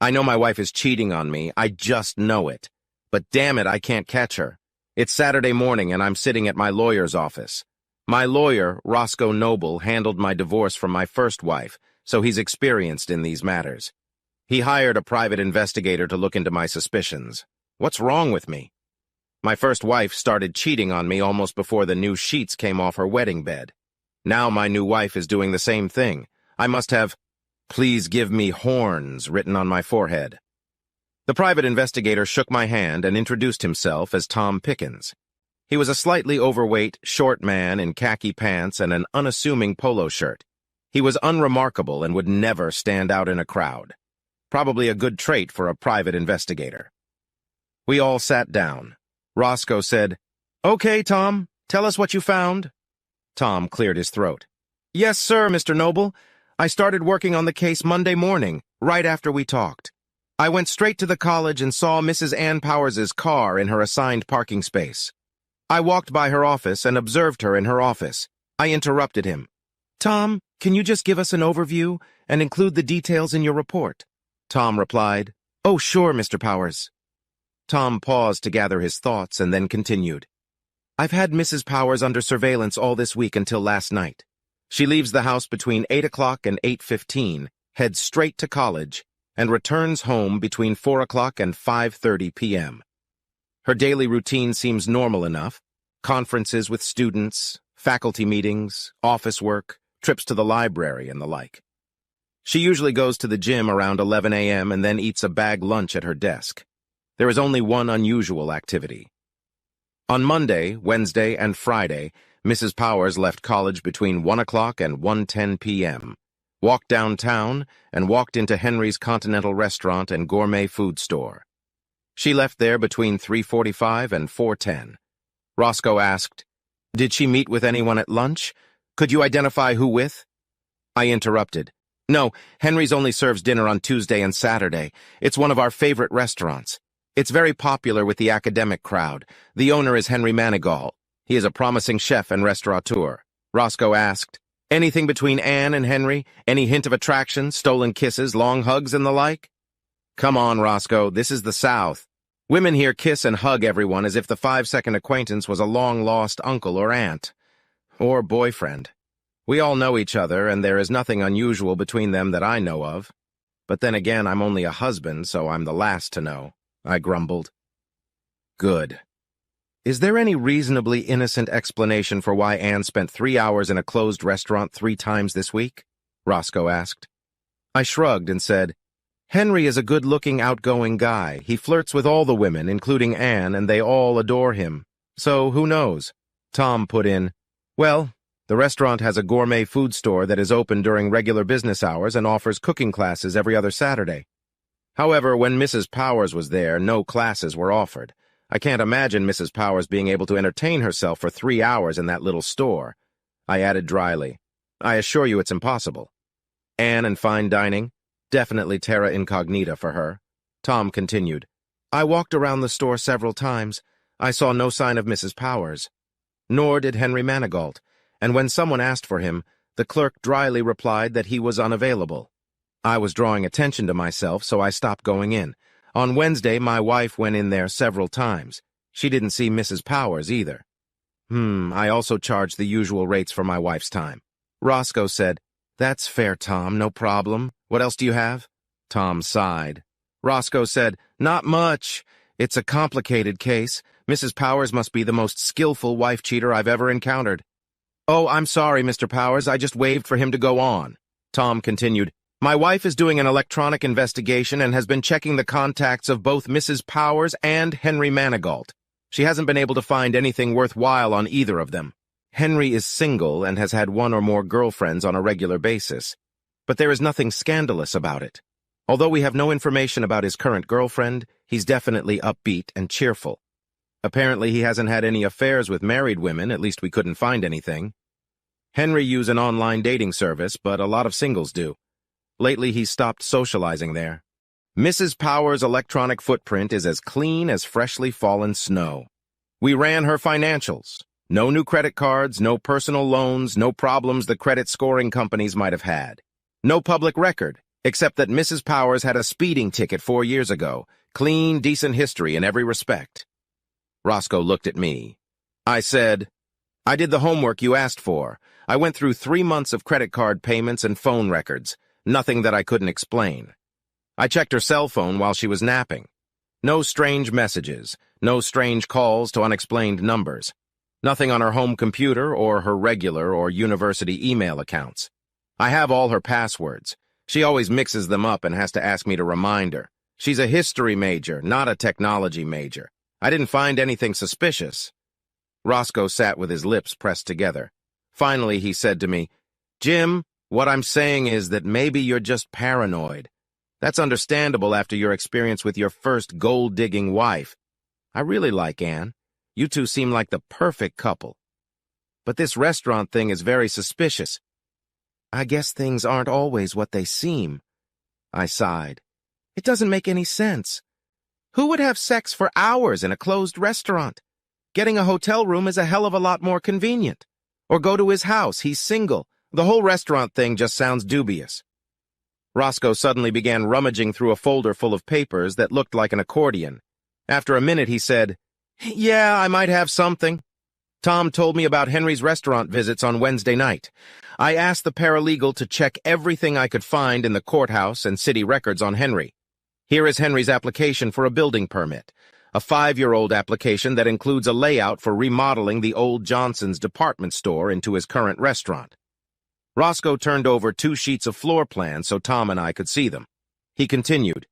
I know my wife is cheating on me, I just know it. But damn it, I can't catch her. It's Saturday morning and I'm sitting at my lawyer's office. My lawyer, Roscoe Noble, handled my divorce from my first wife, so he's experienced in these matters. He hired a private investigator to look into my suspicions. What's wrong with me? My first wife started cheating on me almost before the new sheets came off her wedding bed. Now my new wife is doing the same thing. I must have, "Please give me horns," written on my forehead. The private investigator shook my hand and introduced himself as Tom Pickens. He was a slightly overweight, short man in khaki pants and an unassuming polo shirt. He was unremarkable and would never stand out in a crowd. Probably a good trait for a private investigator. We all sat down. Roscoe said, "Okay, Tom, tell us what you found." Tom cleared his throat. "Yes, sir, Mr. Noble. I started working on the case Monday morning, right after we talked. I went straight to the college and saw Mrs. Ann Powers's car in her assigned parking space. I walked by her office and observed her in her office. I interrupted him. 'Tom, can you just give us an overview and include the details in your report?' Tom replied, 'Oh, sure, Mr. Powers.' Tom paused to gather his thoughts and then continued. 'I've had Mrs. Powers under surveillance all this week until last night. She leaves the house between 8 o'clock and 8:15, heads straight to college, and returns home between 4 o'clock and 5:30 p.m. Her daily routine seems normal enough. Conferences with students, faculty meetings, office work, trips to the library, and the like. She usually goes to the gym around 11 a.m. and then eats a bag lunch at her desk. There is only one unusual activity. On Monday, Wednesday, and Friday, Mrs. Powers left college between 1 o'clock and 1:10 p.m., walked downtown, and walked into Henry's Continental Restaurant and Gourmet Food Store. She left there between 3:45 and 4:10. Roscoe asked, "Did she meet with anyone at lunch? Could you identify who with?" I interrupted. "No, Henry's only serves dinner on Tuesday and Saturday. It's one of our favorite restaurants. It's very popular with the academic crowd. The owner is Henry Manigault. He is a promising chef and restaurateur." Roscoe asked, "Anything between Anne and Henry? Any hint of attraction, stolen kisses, long hugs, and the like?" "Come on, Roscoe, this is the South. Women here kiss and hug everyone as if the 5-second acquaintance was a long-lost uncle or aunt. Or boyfriend. We all know each other, and there is nothing unusual between them that I know of. But then again, I'm only a husband, so I'm the last to know," I grumbled. "Good. Is there any reasonably innocent explanation for why Anne spent 3 hours in a closed restaurant 3 times this week?" Roscoe asked. I shrugged and said, "Henry is a good-looking, outgoing guy. He flirts with all the women, including Anne, and they all adore him. So, who knows?" Tom put in, "Well, the restaurant has a gourmet food store that is open during regular business hours and offers cooking classes every other Saturday. However, when Mrs. Powers was there, no classes were offered. I can't imagine Mrs. Powers being able to entertain herself for 3 hours in that little store." I added dryly, "I assure you it's impossible. Anne and fine dining? Definitely terra incognita for her." Tom continued, "I walked around the store several times. I saw no sign of Mrs. Powers. Nor did Henry Manigault, and when someone asked for him, the clerk dryly replied that he was unavailable. I was drawing attention to myself, so I stopped going in. On Wednesday, my wife went in there several times. She didn't see Mrs. Powers either. I also charged the usual rates for my wife's time." Roscoe said, "That's fair, Tom, no problem. What else do you have?" Tom sighed. Roscoe said, "Not much. It's a complicated case. Mrs. Powers must be the most skillful wife-cheater I've ever encountered." "Oh, I'm sorry, Mr. Powers. I just waved for him to go on." Tom continued, "My wife is doing an electronic investigation and has been checking the contacts of both Mrs. Powers and Henry Manigault. She hasn't been able to find anything worthwhile on either of them. Henry is single and has had 1 or more girlfriends on a regular basis. But there is nothing scandalous about it. Although we have no information about his current girlfriend, he's definitely upbeat and cheerful. Apparently he hasn't had any affairs with married women, at least we couldn't find anything. Henry uses an online dating service, but a lot of singles do. Lately he's stopped socializing there. Mrs. Powers' electronic footprint is as clean as freshly fallen snow. We ran her financials. No new credit cards, no personal loans, no problems the credit scoring companies might have had. No public record. Except that Mrs. Powers had a speeding ticket 4 years ago. Clean, decent history in every respect. Roscoe looked at me. I said, I did the homework you asked for. I went through 3 months of credit card payments and phone records. Nothing that I couldn't explain. I checked her cell phone while she was napping. No strange messages. No strange calls to unexplained numbers. Nothing on her home computer or her regular or university email accounts. I have all her passwords. She always mixes them up and has to ask me to remind her. She's a history major, not a technology major. I didn't find anything suspicious. Roscoe sat with his lips pressed together. Finally, he said to me, Jim, what I'm saying is that maybe you're just paranoid. That's understandable after your experience with your first gold-digging wife. I really like Anne. You two seem like the perfect couple. But this restaurant thing is very suspicious. I guess things aren't always what they seem. I sighed. It doesn't make any sense. Who would have sex for hours in a closed restaurant? Getting a hotel room is a hell of a lot more convenient. Or go to his house, he's single. The whole restaurant thing just sounds dubious. Roscoe suddenly began rummaging through a folder full of papers that looked like an accordion. After a minute, he said, Yeah, I might have something. Tom told me about Henry's restaurant visits on Wednesday night. I asked the paralegal to check everything I could find in the courthouse and city records on Henry. Here is Henry's application for a building permit, a 5-year-old application that includes a layout for remodeling the old Johnson's department store into his current restaurant. Roscoe turned over 2 sheets of floor plans so Tom and I could see them. He continued,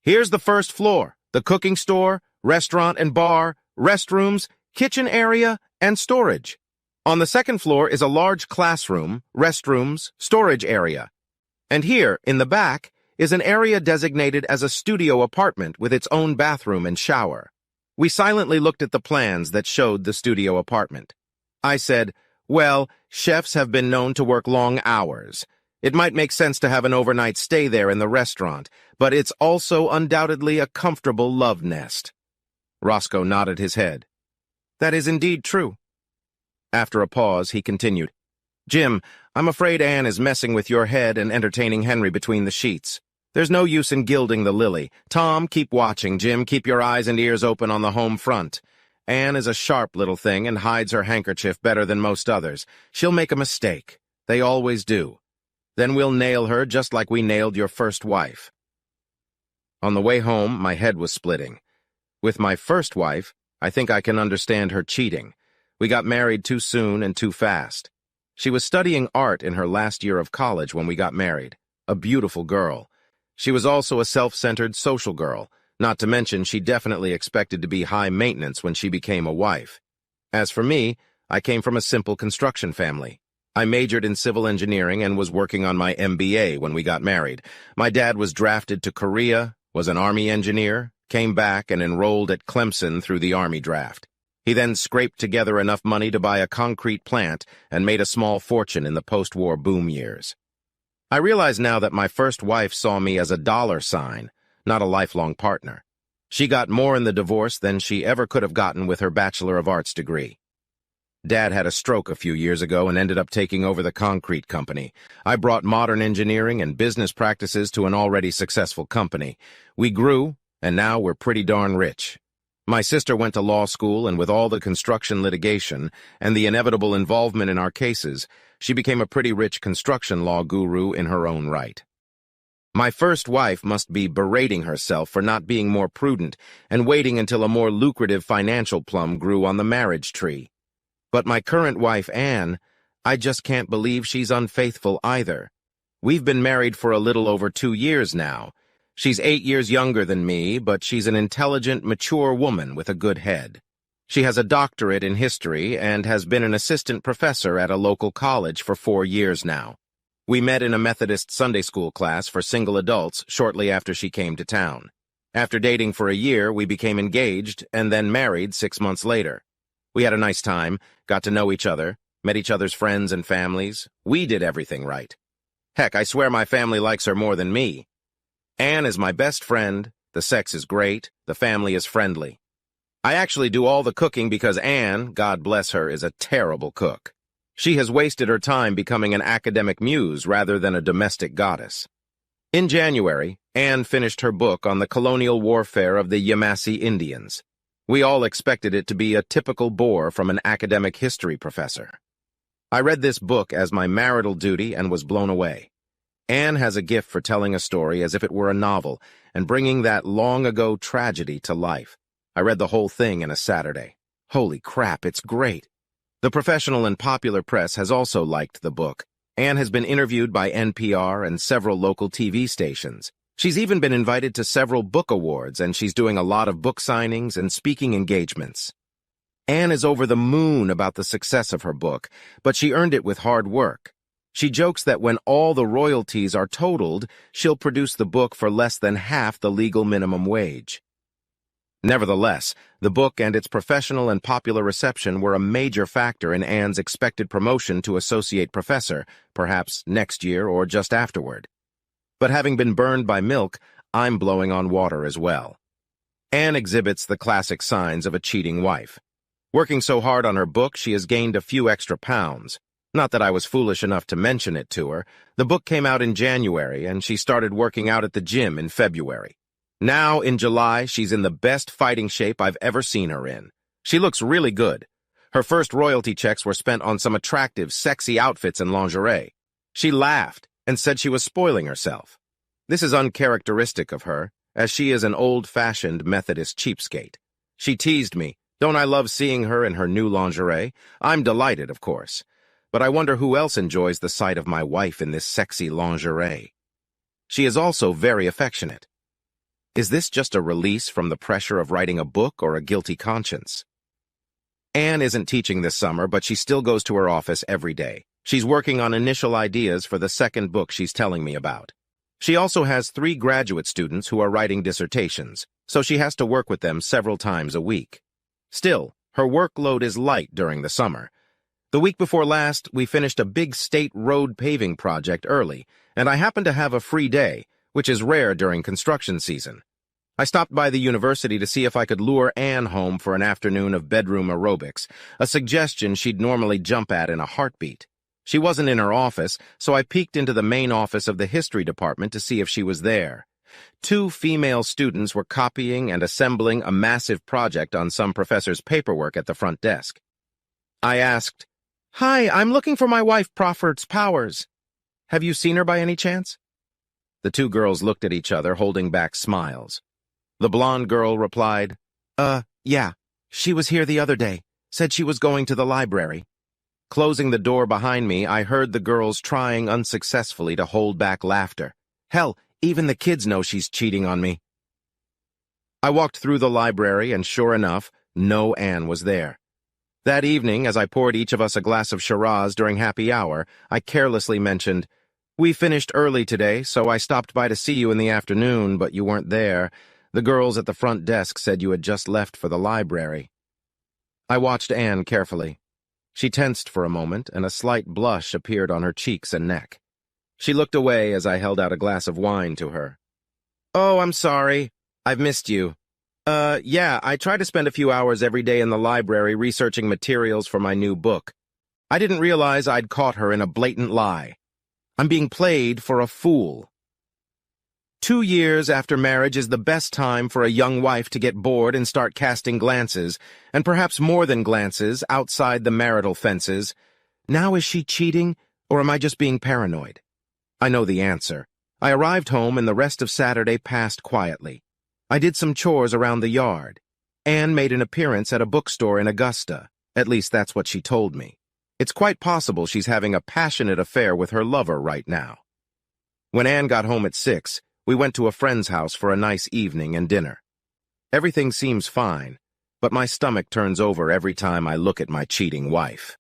Here's the first floor, the cooking store, restaurant and bar, restrooms, kitchen area, and storage. On the second floor is a large classroom, restrooms, storage area. And here, in the back, is an area designated as a studio apartment with its own bathroom and shower. We silently looked at the plans that showed the studio apartment. I said, Well, chefs have been known to work long hours. It might make sense to have an overnight stay there in the restaurant, but it's also undoubtedly a comfortable love nest. Roscoe nodded his head. That is indeed true. After a pause, he continued, Jim, I'm afraid Anne is messing with your head and entertaining Henry between the sheets. There's no use in gilding the lily. Tom, keep watching. Jim, keep your eyes and ears open on the home front. Anne is a sharp little thing and hides her handkerchief better than most others. She'll make a mistake. They always do. Then we'll nail her just like we nailed your first wife. On the way home, my head was splitting. With my first wife, I think I can understand her cheating. We got married too soon and too fast. She was studying art in her last year of college when we got married. A beautiful girl. She was also a self-centered social girl, not to mention she definitely expected to be high maintenance when she became a wife. As for me, I came from a simple construction family. I majored in civil engineering and was working on my MBA when we got married. My dad was drafted to Korea, was an Army engineer, came back and enrolled at Clemson through the Army draft. He then scraped together enough money to buy a concrete plant and made a small fortune in the post-war boom years. I realize now that my first wife saw me as a dollar sign, not a lifelong partner. She got more in the divorce than she ever could have gotten with her Bachelor of Arts degree. Dad had a stroke a few years ago and ended up taking over the concrete company. I brought modern engineering and business practices to an already successful company. We grew, and now we're pretty darn rich. My sister went to law school, and with all the construction litigation and the inevitable involvement in our cases, she became a pretty rich construction law guru in her own right. My first wife must be berating herself for not being more prudent and waiting until a more lucrative financial plum grew on the marriage tree. But my current wife, Anne, I just can't believe she's unfaithful either. We've been married for a little over 2 years now. She's 8 years younger than me, but she's an intelligent, mature woman with a good head. She has a doctorate in history and has been an assistant professor at a local college for 4 years now. We met in a Methodist Sunday school class for single adults shortly after she came to town. After dating for a year, we became engaged and then married 6 months later. We had a nice time, got to know each other, met each other's friends and families. We did everything right. Heck, I swear my family likes her more than me. Anne is my best friend, the sex is great, the family is friendly. I actually do all the cooking because Anne, God bless her, is a terrible cook. She has wasted her time becoming an academic muse rather than a domestic goddess. In January, Anne finished her book on the colonial warfare of the Yamasee Indians. We all expected it to be a typical bore from an academic history professor. I read this book as my marital duty and was blown away. Anne has a gift for telling a story as if it were a novel and bringing that long-ago tragedy to life. I read the whole thing in a Saturday. Holy crap, it's great. The professional and popular press has also liked the book. Anne has been interviewed by NPR and several local TV stations. She's even been invited to several book awards, and she's doing a lot of book signings and speaking engagements. Anne is over the moon about the success of her book, but she earned it with hard work. She jokes that when all the royalties are totaled, she'll produce the book for less than half the legal minimum wage. Nevertheless, the book and its professional and popular reception were a major factor in Anne's expected promotion to associate professor, perhaps next year or just afterward. But having been burned by milk, I'm blowing on water as well. Anne exhibits the classic signs of a cheating wife. Working so hard on her book, she has gained a few extra pounds. Not that I was foolish enough to mention it to her. The book came out in January, and she started working out at the gym in February. Now, in July, she's in the best fighting shape I've ever seen her in. She looks really good. Her first royalty checks were spent on some attractive, sexy outfits and lingerie. She laughed and said she was spoiling herself. This is uncharacteristic of her, as she is an old-fashioned Methodist cheapskate. She teased me, "Don't I love seeing her in her new lingerie?" I'm delighted, of course. But I wonder who else enjoys the sight of my wife in this sexy lingerie. She is also very affectionate. Is this just a release from the pressure of writing a book or a guilty conscience? Anne isn't teaching this summer, but she still goes to her office every day. She's working on initial ideas for the second book she's telling me about. She also has 3 graduate students who are writing dissertations, so she has to work with them several times a week. Still, her workload is light during the summer. The week before last, we finished a big state road paving project early, and I happened to have a free day, which is rare during construction season. I stopped by the university to see if I could lure Anne home for an afternoon of bedroom aerobics, a suggestion she'd normally jump at in a heartbeat. She wasn't in her office, so I peeked into the main office of the history department to see if she was there. 2 female students were copying and assembling a massive project on some professor's paperwork at the front desk. I asked, "Hi, I'm looking for my wife Proffert's Powers. Have you seen her by any chance?" The 2 girls looked at each other, holding back smiles. The blonde girl replied, Yeah, she was here the other day. Said she was going to the library." Closing the door behind me, I heard the girls trying unsuccessfully to hold back laughter. Hell, even the kids know she's cheating on me. I walked through the library, and sure enough, no Anne was there. That evening, as I poured each of us a glass of Shiraz during happy hour, I carelessly mentioned, "We finished early today, so I stopped by to see you in the afternoon, but you weren't there. The girls at the front desk said you had just left for the library." I watched Anne carefully. She tensed for a moment, and a slight blush appeared on her cheeks and neck. She looked away as I held out a glass of wine to her. "Oh, I'm sorry. I've missed you. Yeah, I try to spend a few hours every day in the library researching materials for my new book. I didn't realize I'd caught her in a blatant lie. I'm being played for a fool." 2 years after marriage is the best time for a young wife to get bored and start casting glances, and perhaps more than glances, outside the marital fences. Now is she cheating, or am I just being paranoid? I know the answer. I arrived home and the rest of Saturday passed quietly. I did some chores around the yard. Anne made an appearance at a bookstore in Augusta. At least that's what she told me. It's quite possible she's having a passionate affair with her lover right now. When Anne got home at 6, we went to a friend's house for a nice evening and dinner. Everything seems fine, but my stomach turns over every time I look at my cheating wife.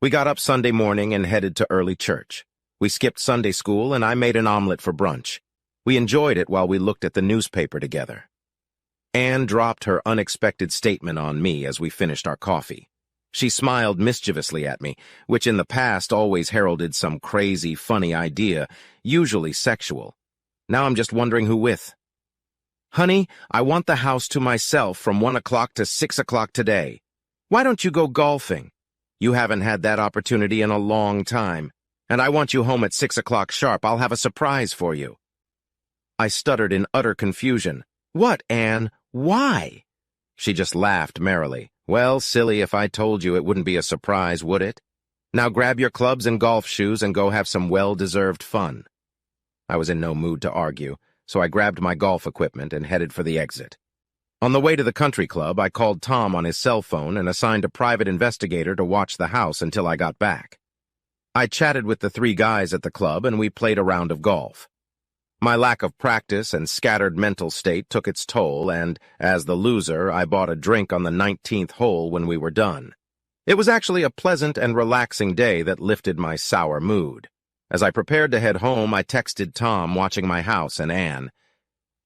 We got up Sunday morning and headed to early church. We skipped Sunday school, and I made an omelet for brunch. We enjoyed it while we looked at the newspaper together. Anne dropped her unexpected statement on me as we finished our coffee. She smiled mischievously at me, which in the past always heralded some crazy, funny idea, usually sexual. Now I'm just wondering who with. "Honey, I want the house to myself from 1 o'clock to 6 o'clock today. Why don't you go golfing? You haven't had that opportunity in a long time. And I want you home at 6 o'clock sharp. I'll have a surprise for you. I stuttered in utter confusion. What, Anne? Why? She just laughed merrily. Well, silly, if I told you it wouldn't be a surprise, would it? Now grab your clubs and golf shoes and go have some well-deserved fun. I was in no mood to argue, so I grabbed my golf equipment and headed for the exit. On the way to the country club, I called Tom on his cell phone and assigned a private investigator to watch the house until I got back. I chatted with the 3 guys at the club and we played a round of golf. My lack of practice and scattered mental state took its toll, and, as the loser, I bought a drink on the 19th hole when we were done. It was actually a pleasant and relaxing day that lifted my sour mood. As I prepared to head home, I texted Tom, watching my house and Anne.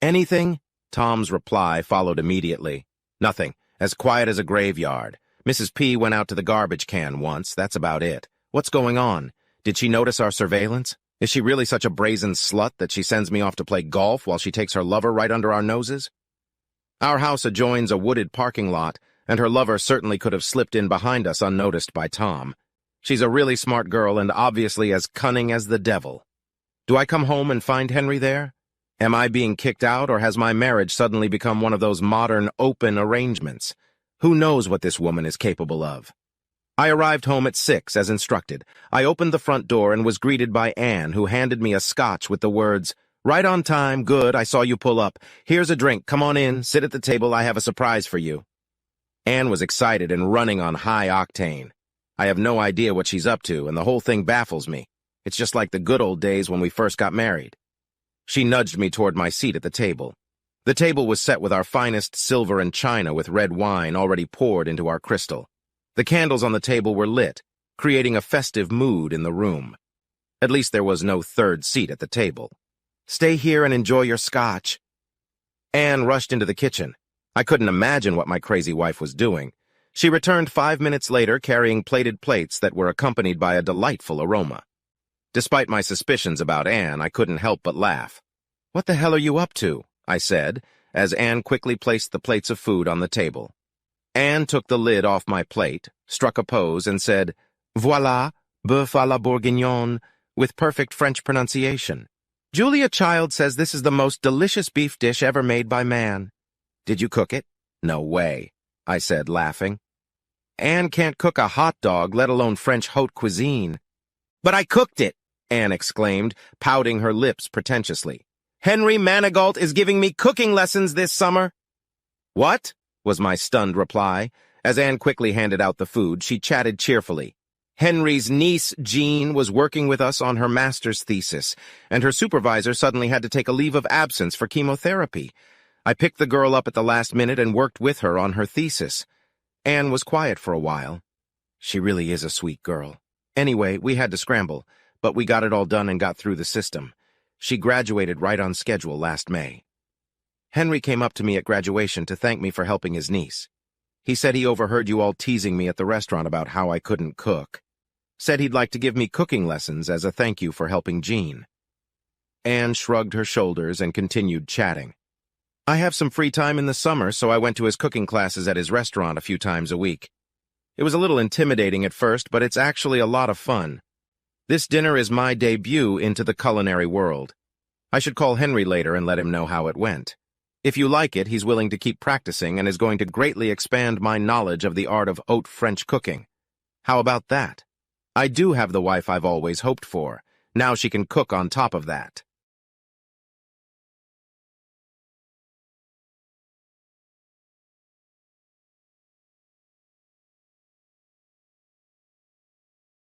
"Anything?" Tom's reply followed immediately. "Nothing. As quiet as a graveyard. Mrs. P went out to the garbage can once. That's about it. What's going on? Did she notice our surveillance? Is she really such a brazen slut that she sends me off to play golf while she takes her lover right under our noses?" Our house adjoins a wooded parking lot, and her lover certainly could have slipped in behind us unnoticed by Tom. She's a really smart girl and obviously as cunning as the devil. Do I come home and find Henry there? Am I being kicked out, or has my marriage suddenly become one of those modern, open arrangements? Who knows what this woman is capable of? I arrived home at 6, as instructed. I opened the front door and was greeted by Anne, who handed me a scotch with the words, "Right on time, good, I saw you pull up. Here's a drink, come on in, sit at the table, I have a surprise for you." Anne was excited and running on high octane. I have no idea what she's up to, and the whole thing baffles me. It's just like the good old days when we first got married. She nudged me toward my seat at the table. The table was set with our finest silver and china with red wine already poured into our crystal. The candles on the table were lit, creating a festive mood in the room. At least there was no third seat at the table. "Stay here and enjoy your scotch." Anne rushed into the kitchen. I couldn't imagine what my crazy wife was doing. She returned 5 minutes later carrying plated plates that were accompanied by a delightful aroma. Despite my suspicions about Anne, I couldn't help but laugh. "What the hell are you up to?" I said, as Anne quickly placed the plates of food on the table. Anne took the lid off my plate, struck a pose, and said, "Voilà, bœuf à la bourguignonne," with perfect French pronunciation. "Julia Child says this is the most delicious beef dish ever made by man." "Did you cook it?" "No way," I said, laughing. "Anne can't cook a hot dog, let alone French haute cuisine." "But I cooked it," Anne exclaimed, pouting her lips pretentiously. "Henry Manigault is giving me cooking lessons this summer." "What?" was my stunned reply. As Anne quickly handed out the food, she chatted cheerfully. Henry's niece, Jean, was working with us on her master's thesis, and her supervisor suddenly had to take a leave of absence for chemotherapy. I picked the girl up at the last minute and worked with her on her thesis. Anne was quiet for a while. She really is a sweet girl. Anyway, we had to scramble, but we got it all done and got through the system. She graduated right on schedule last May. Henry came up to me at graduation to thank me for helping his niece. He said he overheard you all teasing me at the restaurant about how I couldn't cook. Said he'd like to give me cooking lessons as a thank you for helping Jean. Anne shrugged her shoulders and continued chatting. "I have some free time in the summer, so I went to his cooking classes at his restaurant a few times a week. It was a little intimidating at first, but it's actually a lot of fun. This dinner is my debut into the culinary world. I should call Henry later and let him know how it went. If you like it, he's willing to keep practicing and is going to greatly expand my knowledge of the art of haute French cooking. How about that? I do have the wife I've always hoped for. Now she can cook on top of that."